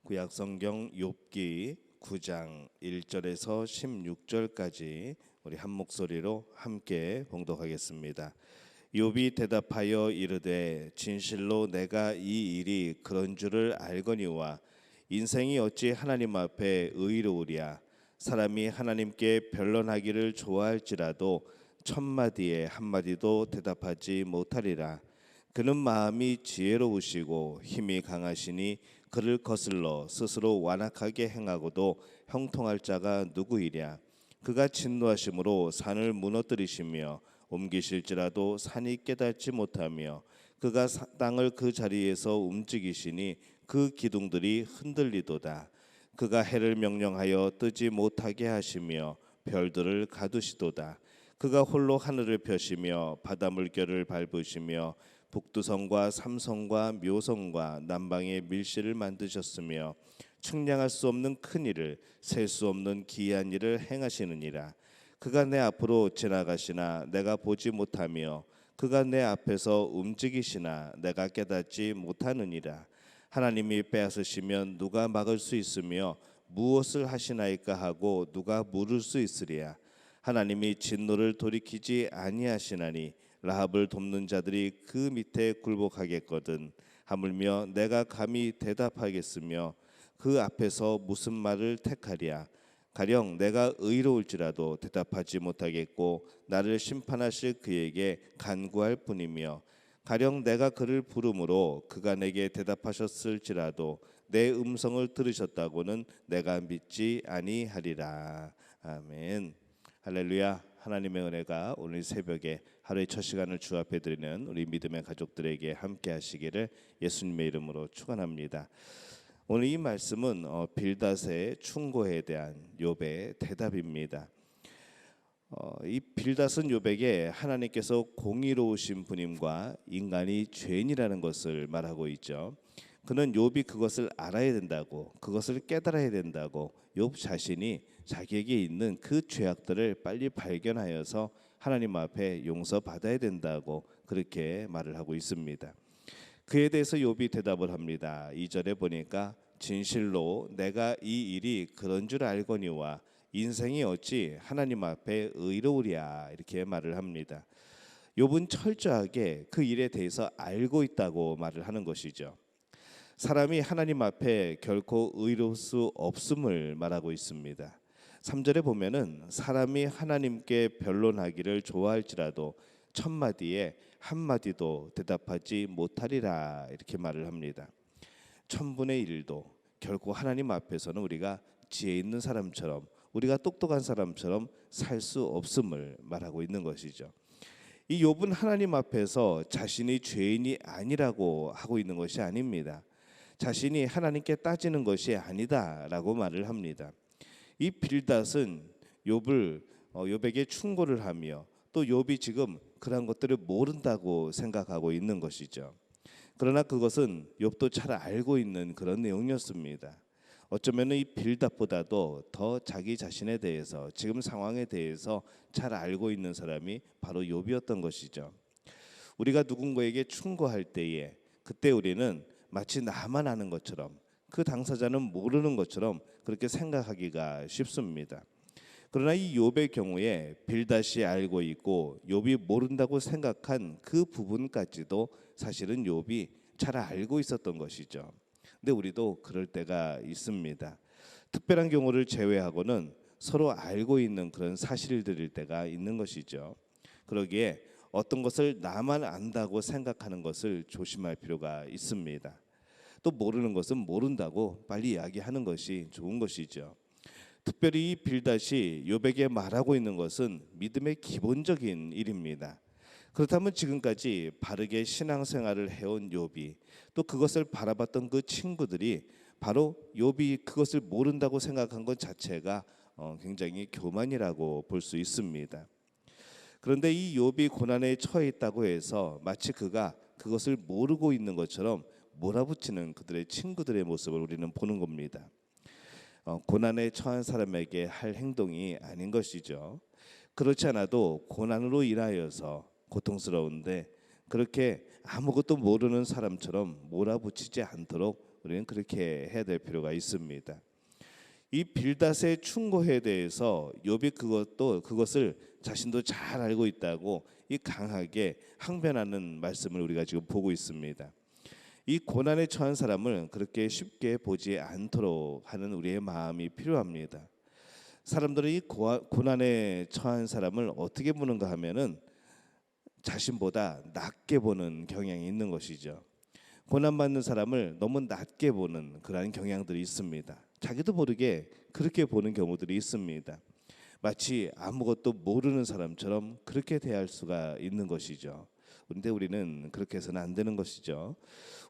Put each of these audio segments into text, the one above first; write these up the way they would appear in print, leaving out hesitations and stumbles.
구약성경 욥기 9장 1절에서 16절까지 우리 한 목소리로 함께 봉독하겠습니다. 욥이 대답하여 이르되 진실로 내가 이 일이 그런 줄을 알거니와 인생이 어찌 하나님 앞에 의로우랴. 사람이 하나님께 변론하기를 좋아할지라도 천마디에 한마디도 대답하지 못하리라. 그는 마음이 지혜로우시고 힘이 강하시니 그를 거슬러 스스로 완악하게 행하고도 형통할 자가 누구이랴. 그가 진노하심으로 산을 무너뜨리시며 옮기실지라도 산이 깨닫지 못하며 그가 땅을 그 자리에서 움직이시니 그 기둥들이 흔들리도다. 그가 해를 명령하여 뜨지 못하게 하시며 별들을 가두시도다. 그가 홀로 하늘을 펴시며 바다 물결을 밟으시며 북두성과 삼성과 묘성과 남방의 밀실을 만드셨으며 측량할 수 없는 큰 일을 셀 수 없는 기이한 일을 행하시느니라. 그가 내 앞으로 지나가시나 내가 보지 못하며 그가 내 앞에서 움직이시나 내가 깨닫지 못하느니라. 하나님이 빼앗으시면 누가 막을 수 있으며 무엇을 하시나이까 하고 누가 물을 수 있으리야. 하나님이 진노를 돌이키지 아니하시나니 라합을 돕는 자들이 그 밑에 굴복하겠거든. 하물며 내가 감히 대답하겠으며 그 앞에서 무슨 말을 택하랴. 가령 내가 의로울지라도 대답하지 못하겠고 나를 심판하실 그에게 간구할 뿐이며 가령 내가 그를 부르므로 그가 내게 대답하셨을지라도 내 음성을 들으셨다고는 내가 믿지 아니하리라. 아멘. 할렐루야. 하나님의 은혜가 오늘 새벽에 하루의 첫 시간을 주 앞에 드리는 우리 믿음의 가족들에게 함께 하시기를 예수님의 이름으로 축원합니다. 오늘 이 말씀은 빌닷의 충고에 대한 욥의 대답입니다. 이 빌닷은 욥에게 하나님께서 공의로우신 분임과 인간이 죄인이라는 것을 말하고 있죠. 그는 욥이 그것을 알아야 된다고, 그것을 깨달아야 된다고, 욥 자신이 자기에게 있는 그 죄악들을 빨리 발견하여서 하나님 앞에 용서받아야 된다고 그렇게 말을 하고 있습니다. 그에 대해서 욥이 대답을 합니다. 2절에 보니까 진실로 내가 이 일이 그런 줄 알거니와 인생이 어찌 하나님 앞에 의로우랴 이렇게 말을 합니다. 욥은 철저하게 그 일에 대해서 알고 있다고 말을 하는 것이죠. 사람이 하나님 앞에 결코 의로울 수 없음을 말하고 있습니다. 3절에 보면은 사람이 하나님께 변론하기를 좋아할지라도 천마디에 한마디도 대답하지 못하리라 이렇게 말을 합니다. 1000분의 1도 결코 하나님 앞에서는 우리가 지혜 있는 사람처럼, 우리가 똑똑한 사람처럼 살 수 없음을 말하고 있는 것이죠. 이 욥은 하나님 앞에서 자신이 죄인이 아니라고 하고 있는 것이 아닙니다. 자신이 하나님께 따지는 것이 아니다라고 말을 합니다. 이 빌닷은 욥에게 충고를 하며 또 욥이 지금 그런 것들을 모른다고 생각하고 있는 것이죠. 그러나 그것은 욥도 잘 알고 있는 그런 내용이었습니다. 어쩌면 이 빌닷보다도 더 자기 자신에 대해서, 지금 상황에 대해서 잘 알고 있는 사람이 바로 욥이었던 것이죠. 우리가 누군가에게 충고할 때에 그때 우리는 마치 나만 아는 것처럼, 그 당사자는 모르는 것처럼 그렇게 생각하기가 쉽습니다. 그러나 이 욥의 경우에 빌닷이 알고 있고 욥이 모른다고 생각한 그 부분까지도 사실은 욥이 잘 알고 있었던 것이죠. 근데 우리도 그럴 때가 있습니다. 특별한 경우를 제외하고는 서로 알고 있는 그런 사실들일 때가 있는 것이죠. 그러기에 어떤 것을 나만 안다고 생각하는 것을 조심할 필요가 있습니다. 또 모르는 것은 모른다고 빨리 이야기하는 것이 좋은 것이죠. 특별히 이 빌닷이 욥에게 말하고 있는 것은 믿음의 기본적인 일입니다. 그렇다면 지금까지 바르게 신앙생활을 해온 욥이, 또 그것을 바라봤던 그 친구들이 바로 욥이 그것을 모른다고 생각한 것 자체가 굉장히 교만이라고 볼 수 있습니다. 그런데 이 욥이 고난에 처해 있다고 해서 마치 그가 그것을 모르고 있는 것처럼 몰아붙이는 그들의 친구들의 모습을 우리는 보는 겁니다. 고난에 처한 사람에게 할 행동이 아닌 것이죠. 그렇지 않아도 고난으로 인하여서 고통스러운데 그렇게 아무것도 모르는 사람처럼 몰아붙이지 않도록 우리는 그렇게 해야 될 필요가 있습니다. 이 빌닷의 충고에 대해서 욥이 그것을 자신도 잘 알고 있다고 이 강하게 항변하는 말씀을 우리가 지금 보고 있습니다. 이 고난에 처한 사람을 그렇게 쉽게 보지 않도록 하는 우리의 마음이 필요합니다. 사람들은 이 고난에 처한 사람을 어떻게 보는가 하면은 자신보다 낮게 보는 경향이 있는 것이죠. 고난받는 사람을 너무 낮게 보는 그러한 경향들이 있습니다. 자기도 모르게 그렇게 보는 경우들이 있습니다. 마치 아무것도 모르는 사람처럼 그렇게 대할 수가 있는 것이죠. 그런데 우리는 그렇게 해서는 안 되는 것이죠.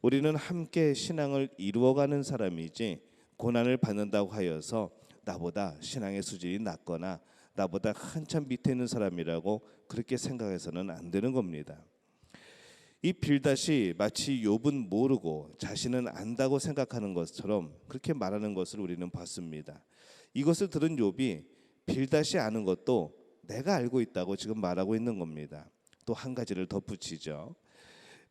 우리는 함께 신앙을 이루어가는 사람이지 고난을 받는다고 하여서 나보다 신앙의 수준이 낮거나 나보다 한참 밑에 있는 사람이라고 그렇게 생각해서는 안 되는 겁니다. 이 빌닷이 마치 욥은 모르고 자신은 안다고 생각하는 것처럼 그렇게 말하는 것을 우리는 봤습니다. 이것을 들은 욥이 빌닷이 아는 것도 내가 알고 있다고 지금 말하고 있는 겁니다. 또 한 가지를 덧붙이죠.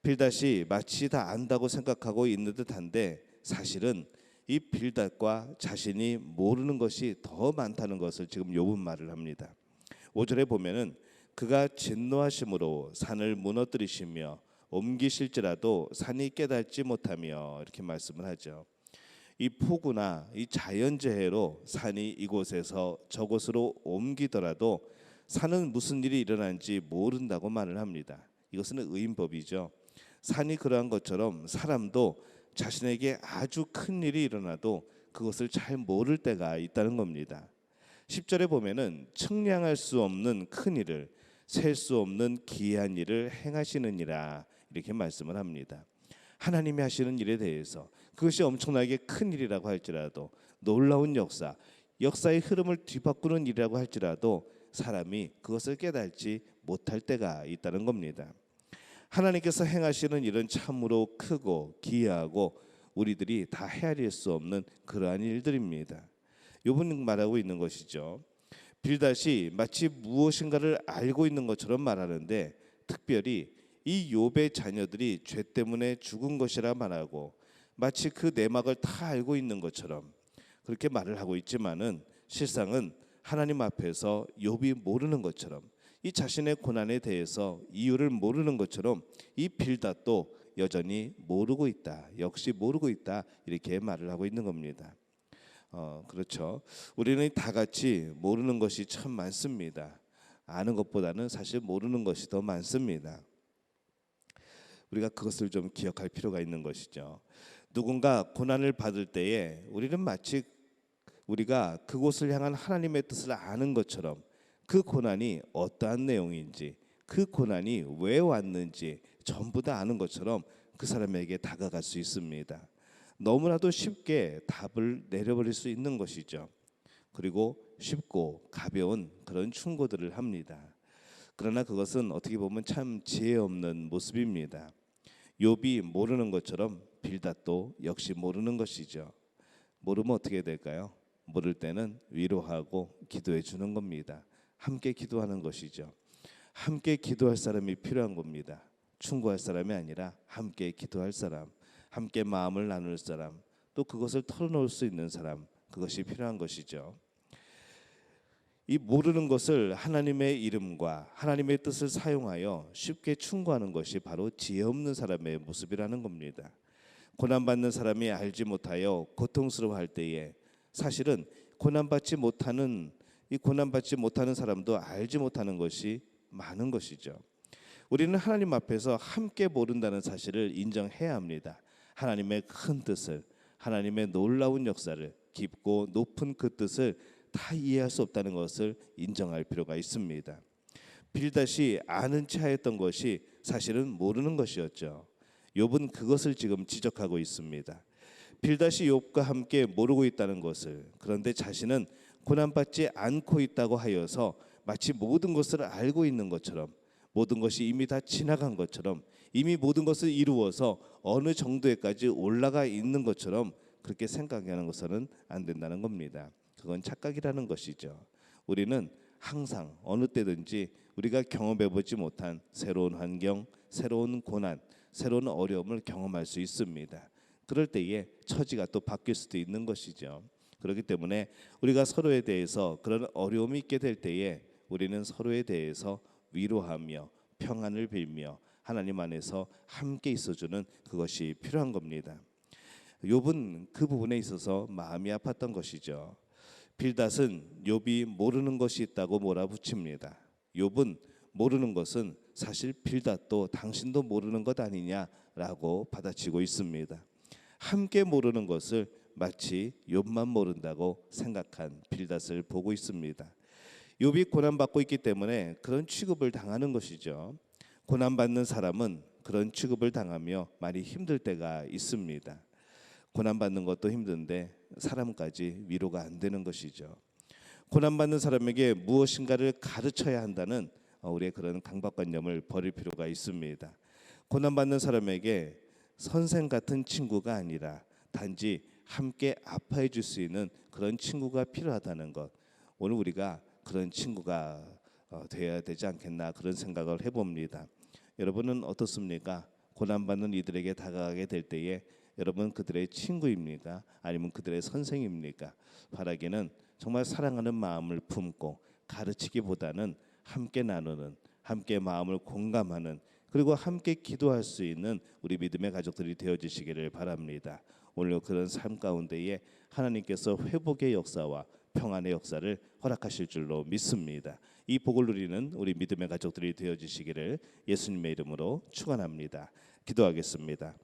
빌닷이 마치 다 안다고 생각하고 있는 듯한데 사실은 이 빌닷과 자신이 모르는 것이 더 많다는 것을 지금 욥은 말을 합니다. 5절에 보면은 그가 진노하심으로 산을 무너뜨리시며 옮기실지라도 산이 깨닫지 못하며 이렇게 말씀을 하죠. 이 폭우나 이 자연재해로 산이 이곳에서 저곳으로 옮기더라도 산은 무슨 일이 일어난지 모른다고 말을 합니다. 이것은 의인법이죠. 산이 그러한 것처럼 사람도 자신에게 아주 큰 일이 일어나도 그것을 잘 모를 때가 있다는 겁니다. 10절에 보면은 측량할 수 없는 큰 일을 셀 수 없는 기이한 일을 행하시느니라 이렇게 말씀을 합니다. 하나님이 하시는 일에 대해서 그것이 엄청나게 큰 일이라고 할지라도 놀라운 역사의 흐름을 뒤바꾸는 일이라고 할지라도 사람이 그것을 깨닫지 못할 때가 있다는 겁니다. 하나님께서 행하시는 일은 참으로 크고 기이하고 우리들이 다 헤아릴 수 없는 그러한 일들입니다. 욥은 말하고 있는 것이죠. 빌닷이 마치 무엇인가를 알고 있는 것처럼 말하는데 특별히 이 욥의 자녀들이 죄 때문에 죽은 것이라 말하고 마치 그 내막을 다 알고 있는 것처럼 그렇게 말을 하고 있지만은 실상은 하나님 앞에서 욥이 모르는 것처럼 이 자신의 고난에 대해서 이유를 모르는 것처럼 이 빌닷도 여전히 모르고 있다. 역시 모르고 있다. 이렇게 말을 하고 있는 겁니다. 그렇죠. 우리는 다 같이 모르는 것이 참 많습니다. 아는 것보다는 사실 모르는 것이 더 많습니다. 우리가 그것을 좀 기억할 필요가 있는 것이죠. 누군가 고난을 받을 때에 우리는 마치 우리가 그곳을 향한 하나님의 뜻을 아는 것처럼 그 고난이 어떠한 내용인지 그 고난이 왜 왔는지 전부 다 아는 것처럼 그 사람에게 다가갈 수 있습니다. 너무나도 쉽게 답을 내려버릴 수 있는 것이죠. 그리고 쉽고 가벼운 그런 충고들을 합니다. 그러나 그것은 어떻게 보면 참 지혜 없는 모습입니다. 욥이 모르는 것처럼 빌닷도 역시 모르는 것이죠. 모르면 어떻게 될까요? 모를 때는 위로하고 기도해 주는 겁니다. 함께 기도하는 것이죠. 함께 기도할 사람이 필요한 겁니다. 충고할 사람이 아니라 함께 기도할 사람, 함께 마음을 나눌 사람, 또 그것을 털어놓을 수 있는 사람, 그것이 필요한 것이죠. 이 모르는 것을 하나님의 이름과 하나님의 뜻을 사용하여 쉽게 충고하는 것이 바로 지혜 없는 사람의 모습이라는 겁니다. 고난받는 사람이 알지 못하여 고통스러워할 때에 사실은 고난받지 못하는 사람도 알지 못하는 것이 많은 것이죠. 우리는 하나님 앞에서 함께 모른다는 사실을 인정해야 합니다. 하나님의 큰 뜻을, 하나님의 놀라운 역사를, 깊고 높은 그 뜻을 다 이해할 수 없다는 것을 인정할 필요가 있습니다. 빌닷이 아는 체 하였던 것이 사실은 모르는 것이었죠. 욥은 그것을 지금 지적하고 있습니다. 빌닷이 욥과 함께 모르고 있다는 것을, 그런데 자신은 고난받지 않고 있다고 하여서 마치 모든 것을 알고 있는 것처럼, 모든 것이 이미 다 지나간 것처럼, 이미 모든 것을 이루어서 어느 정도에까지 올라가 있는 것처럼 그렇게 생각하는 것은 안 된다는 겁니다. 그건 착각이라는 것이죠. 우리는 항상 어느 때든지 우리가 경험해보지 못한 새로운 환경, 새로운 고난, 새로운 어려움을 경험할 수 있습니다. 그럴 때에 처지가 또 바뀔 수도 있는 것이죠. 그렇기 때문에 우리가 서로에 대해서 그런 어려움이 있게 될 때에 우리는 서로에 대해서 위로하며 평안을 빌며 하나님 안에서 함께 있어주는 그것이 필요한 겁니다. 욥은 그 부분에 있어서 마음이 아팠던 것이죠. 빌닷은 욥이 모르는 것이 있다고 몰아붙입니다. 욥은 모르는 것은 사실 빌닷도 당신도 모르는 것 아니냐라고 받아치고 있습니다. 함께 모르는 것을 마치 욥만 모른다고 생각한 빌닷을 보고 있습니다. 욥이 고난받고 있기 때문에 그런 취급을 당하는 것이죠. 고난받는 사람은 그런 취급을 당하며 많이 힘들 때가 있습니다. 고난받는 것도 힘든데 사람까지 위로가 안 되는 것이죠. 고난받는 사람에게 무엇인가를 가르쳐야 한다는 우리의 그런 강박관념을 버릴 필요가 있습니다. 고난받는 사람에게 선생 같은 친구가 아니라 단지 함께 아파해 줄 수 있는 그런 친구가 필요하다는 것, 오늘 우리가 그런 친구가 되어야 되지 않겠나 그런 생각을 해봅니다. 여러분은 어떻습니까? 고난받는 이들에게 다가가게 될 때에 여러분 그들의 친구입니까? 아니면 그들의 선생입니까? 바라기는 정말 사랑하는 마음을 품고 가르치기보다는 함께 나누는, 함께 마음을 공감하는, 그리고 함께 기도할 수 있는 우리 믿음의 가족들이 되어주시기를 바랍니다. 오늘 그런 삶 가운데에 하나님께서 회복의 역사와 평안의 역사를 허락하실 줄로 믿습니다. 이 복을 누리는 우리 믿음의 가족들이 되어주시기를 예수님의 이름으로 축원합니다. 기도하겠습니다.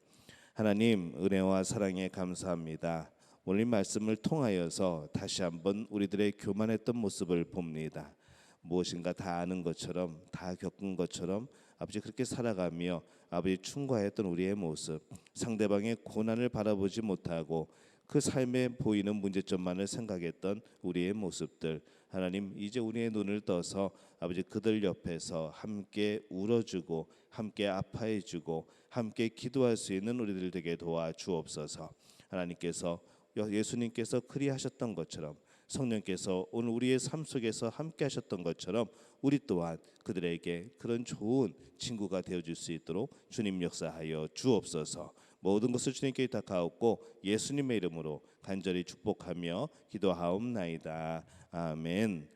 하나님, 은혜와 사랑에 감사합니다. 오늘 말씀을 통하여서 다시 한번 우리들의 교만했던 모습을 봅니다. 무엇인가 다 아는 것처럼, 다 겪은 것처럼 아버지 그렇게 살아가며 아버지 충고하였던 우리의 모습, 상대방의 고난을 바라보지 못하고 그 삶에 보이는 문제점만을 생각했던 우리의 모습들, 하나님 이제 우리의 눈을 떠서 아버지 그들 옆에서 함께 울어주고 함께 아파해주고 함께 기도할 수 있는 우리들 되게 도와주옵소서. 하나님께서 예수님께서 그리하셨던 것처럼 성령께서 오늘 우리의 삶 속에서 함께 하셨던 것처럼 우리 또한 그들에게 그런 좋은 친구가 되어줄 수 있도록 주님 역사하여 주옵소서. 모든 것을 주님께 부탁하옵고 예수님의 이름으로 간절히 축복하며 기도하옵나이다. 아멘.